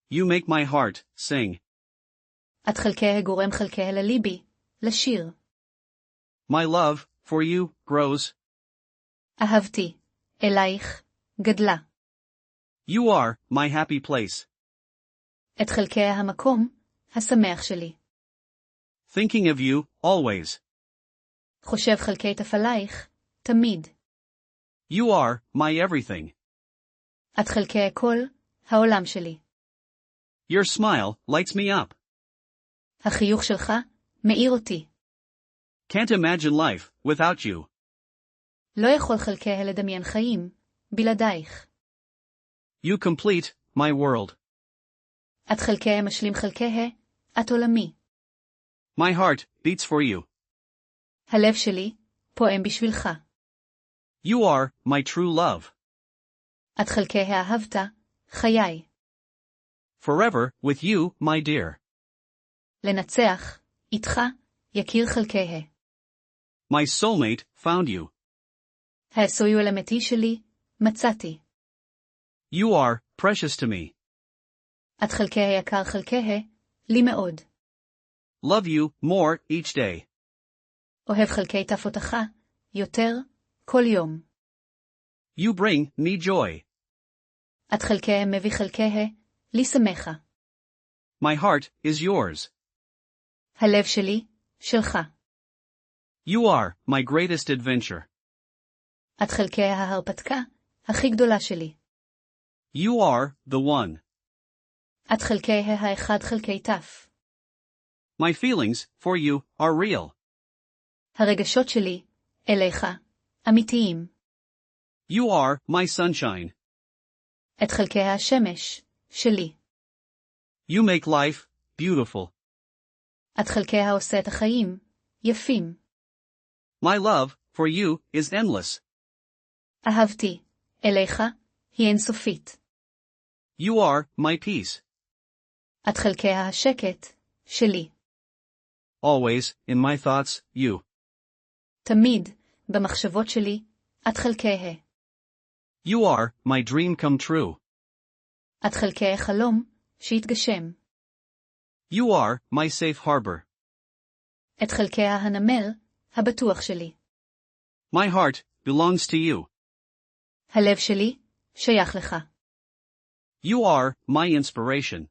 You make my heart sing. את חלקי גורם חלקי לליבי, לשיר. My love for you grows. אהבתי, אלייך, גדלה. You are my happy place. את חלקי המקום, השמח שלי. Thinking of you always. חושב חלקי עלייך, תמיד. You are my everything. את חלקי כל, העולם שלי. Your smile lights me up. החיוך שלך, מאיר אותי. Can't imagine life without you. לא יכול חלקי לדמיין חיים, בלעדייך. You complete my world. את חלקי משלים חלקי, את עולמי. My heart beats for you. הלב שלי, פועם בשבילך. You are my true love. את חלקי אהבת, חיי. Forever with you, my dear. לנצח, איתך, יכיר חלקי. My soulmate found you. הסויול האמיתי שלי, מצאתי. You are precious to me. את חלקי היקר חלקי, לי מאוד. Love you more each day. אוהב חלקי תפותך, יותר, כל יום. You bring me joy. את חלקי מביא חלקי, לי שמחה. My heart is yours. הלב שלי, שלך. You are my greatest adventure. את חלקי ההרפתקה, הכי גדולה שלי. You are the one. את חלקי האחד חלקי תף. My feelings for you are real. הרגשות שלי, אלייך, אמיתיים. You are my sunshine. את חלקי השמש, שלי. You make life beautiful. את חלקי העושה את החיים, יפים. My love for you is endless. אהבתי, אלייך, היא אינסופית. You are my peace. את חלקי השקט, שלי. Always, in my thoughts, you. תמיד, במחשבות שלי, את חלקי. You are my dream come true. את חלקי החלום, שהתגשם. You are my safe harbor. את חלקי הנמל, הבטוח שלי. My heart belongs to you. הלב שלי, שייך לך. You are my inspiration.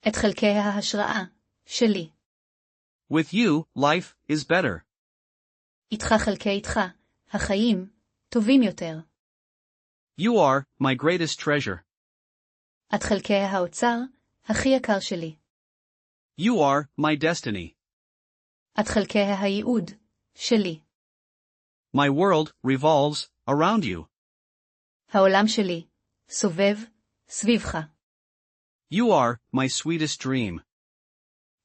את חלקי ההשראה, שלי. With you, life is better. איתך חלקי איתך, החיים, טובים יותר. You are my greatest treasure. את חלקי האוצר, הכי יקר שלי. You are my destiny. את חלקי הייעוד, שלי. My world revolves around you. העולם שלי, סובב, סביבך. You are my sweetest dream.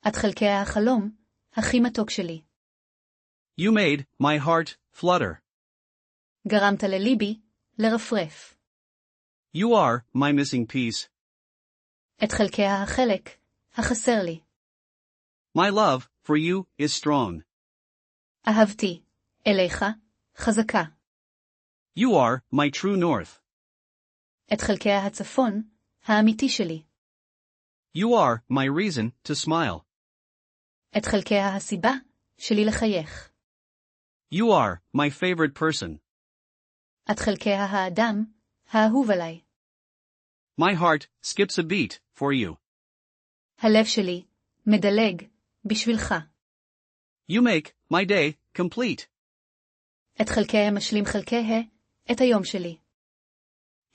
את חלקי החלום, הכי מתוק שלי. You made my heart flutter. גרמת לליבי, לרפרף. You are my missing piece. את חלקי החלק, החסר לי. My love for you is strong. אהבתי, אלייך, חזקה. You are my true north. את חלקי הצפון, האמיתי שלי. You are my reason to smile. את חלקי הסיבה, שלי לחייך. You are my favorite person. את חלקי האדם, האהוב עליי. My heart skips a beat for you. הלב שלי, מדלג, בשבילך. You make my day complete. את חלקי המשלים חלקי, את היום שלי.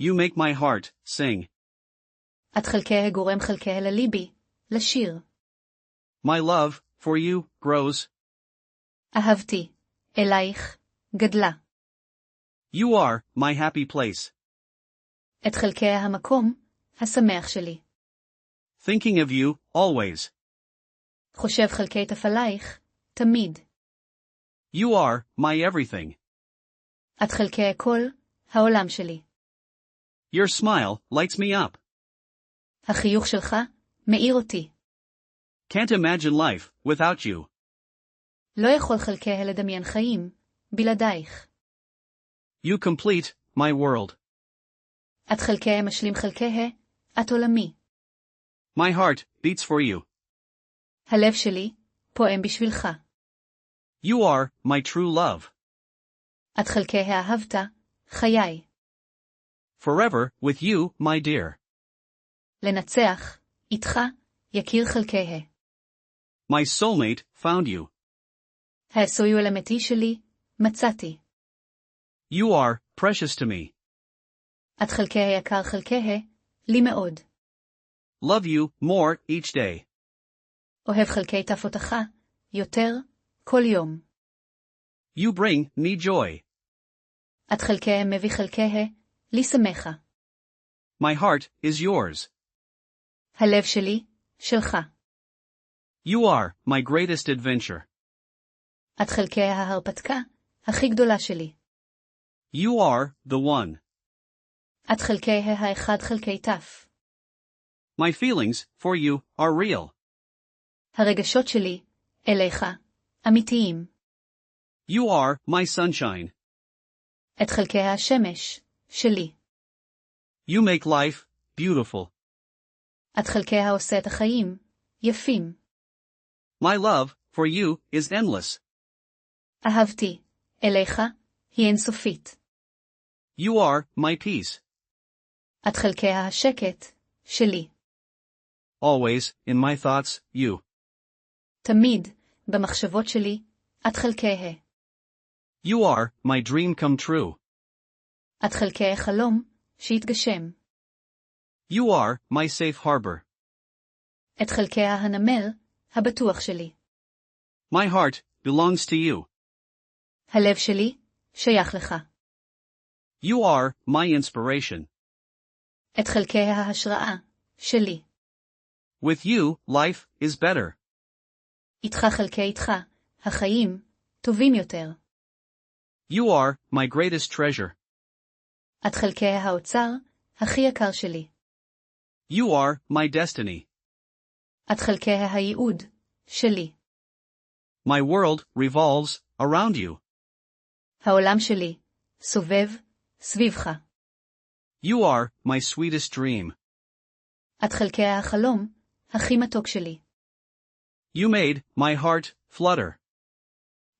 You make my heart sing. את חלקי גורם חלקי לליבי, לשיר. My love for you grows. אהבתי, אלייך, גדלה. You are my happy place. את חלקי המקום, השמח שלי. Thinking of you always. חושב חלקי עלייך, תמיד. You are my everything. את חלקי כל, העולם שלי. Your smile lights me up. החיוך שלך, מאיר אותי. Can't imagine life without you. לא יכול חלקי לדמיין חיים, בלעדייך. You complete my world. את חלקי משלים חלקי, את עולמי. My heart beats for you. הלב שלי פועם בשבילך. You are my true love. את חלקי האהבת, חיי. Forever with you, my dear. לנצח, איתך, יקיר חלקי. My soulmate found you. הסויו למתי שלי, מצאתי. You are precious to me. את חלקי היקר חלקי, לי מאוד. Love you more each day. אוהב חלקי תפותך, יותר, כל יום. You bring me joy. את חלקי מביא חלקי, לי שמחה. My heart is yours. הלב שלי, שלך. You are my greatest adventure. את חלקי ההרפתקה, הכי גדולה שלי. You are the one. את חלקי האחד חלקי תף. My feelings for you are real. הרגשות שלי, אלייך, אמיתיים. You are my sunshine. את חלקי השמש, שלי. You make life beautiful. את חלקי העושה את החיים, יפים. My love for you is endless. אהבתי, אלייך, היא אינסופית. You are my peace. את חלקי השקט, שלי. Always, in my thoughts, you. תמיד, במחשבות שלי, את חלקי. You are my dream come true. את חלקי החלום, שהתגשם. You are my safe harbor. את חלקי הנמל, הבטוח שלי. My heart belongs to you. הלב שלי, שייך לך. You are my inspiration. את חלקי ההשראה, שלי. With you, life is better. איתך חלקי איתך, החיים, טובים יותר. You are my greatest treasure. את חלקי האוצר, הכי יקר שלי. You are my destiny. את חלקי הייעוד, שלי. My world revolves around you. העולם שלי, סובב, סביבך. You are my sweetest dream. את חלקי החלום, הכי מתוק שלי. You made my heart flutter.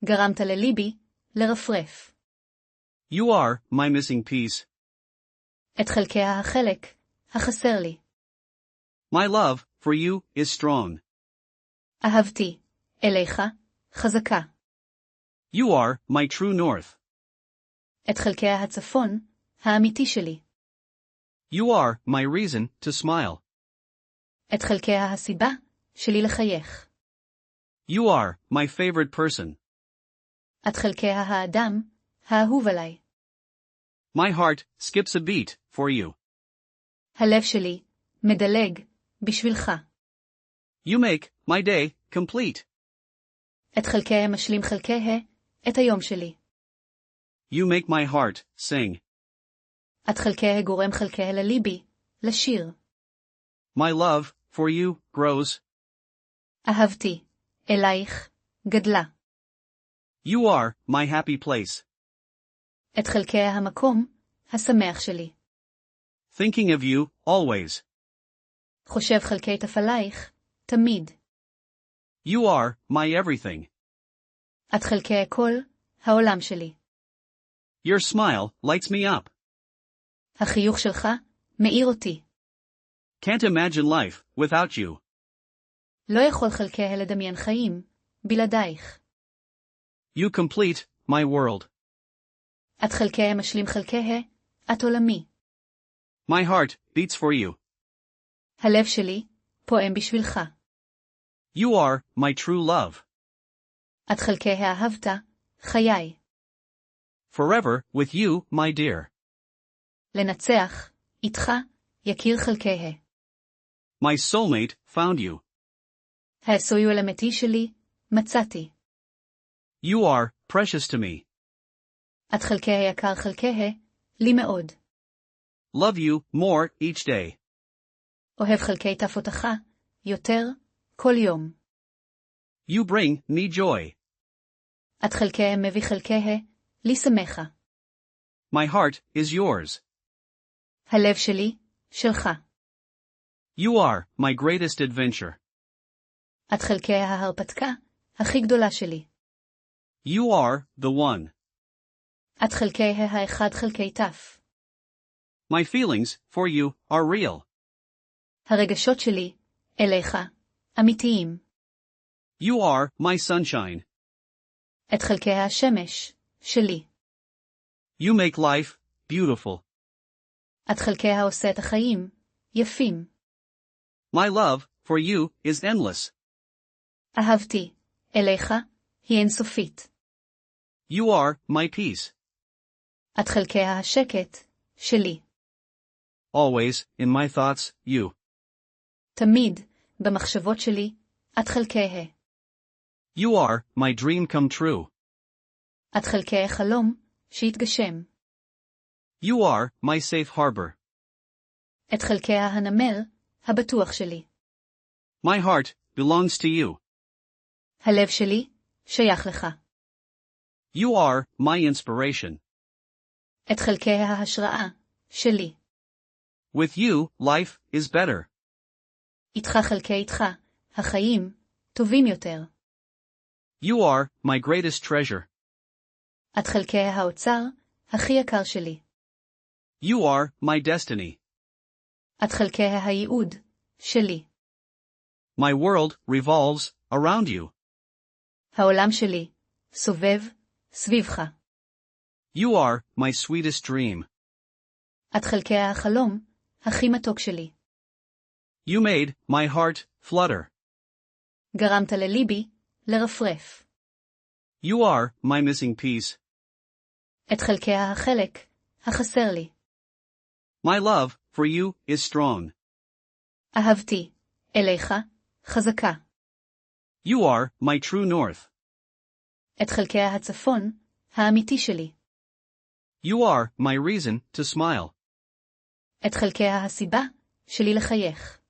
גרמת לליבי, לרפרף. You are my missing piece. את חלקי החלק, החסר לי. My love for you is strong. אהבתי, אלייך, חזקה. You are my true north. את חלקי הצפון, האמיתי שלי. You are my reason to smile. את חלקי הסיבה, שלי לחייך. You are my favorite person. את חלקי האדם, האהוב עליי. My heart skips a beat for you. הלב שלי, מדלג, בשבילך. You make my day complete. את חלקי משלים חלקי, את היום שלי. You make my heart sing. את חלקי גורם חלקי לליבי, לשיר. My love for you grows. אהבתי, אלייך, גדלה. You are my happy place. את חלקי המקום, השמח שלי. Thinking of you always. חושב חלקי עלייך, תמיד. You are my everything. את חלקי כל, העולם שלי. Your smile lights me up. החיוך שלך, מאיר אותי. Can't imagine life without you. לא יכול חלקי לדמיין חיים, בלעדייך. You complete my world. את חלקי משלים חלקי, את עולמי. My heart beats for you. הלב שלי, פועם בשבילך. You are my true love. את חלקי האהבת, חיי. Forever with you, my dear. לנצח, איתך, יקיר חלקי. My soulmate found you. הסויו למתי שלי, מצאתי. You are precious to me. את חלקי היקר חלקי, לי מאוד. Love you more each day. אוהב חלקי תפותך, יותר, כל יום. You bring me joy. את חלקי מביא חלקי, לי שמחה. My heart is yours. הלב שלי, שלך. You are my greatest adventure. את חלקי ההרפתקה הכי גדולה שלי. You are the one. את חלקי האחד חלקי תף. My feelings for you are real. הרגשות שלי, אלייך, אמיתיים. You are my sunshine. את חלקי השמש, שלי. You make life beautiful. את חלקי העושה את החיים, יפים. My love for you is endless. אהבתי, אלייך, היא אינסופית. You are my peace. את חלקי השקט, שלי. Always, in my thoughts, you. תמיד, במחשבות שלי, את חלקי. You are my dream come true. את חלקי החלום, שהתגשם. You are my safe harbor. את חלקי הנמל, הבטוח שלי. My heart belongs to you. הלב שלי, שייך לך. You are my inspiration. את חלקי ההשראה, שלי. With you, life is better. איתך חלקי איתך, החיים, טובים יותר. You are my greatest treasure. את חלקי האוצר, הכי יקר שלי. You are my destiny. את חלקי הייעוד, שלי. My world revolves around you. העולם שלי, סובב, סביבך. You are my sweetest dream. את חלקי החלום, הכי מתוק שלי. You made my heart flutter. גרמת לליבי, לרפרף. You are my missing piece. את חלקי החלק, החסר לי. My love for you is strong. אהבתי, אלייך, חזקה. You are my true north. את חלקי הצפון, האמיתי שלי. You are my reason to smile. את חלקי הסיבה, שלי לחייך.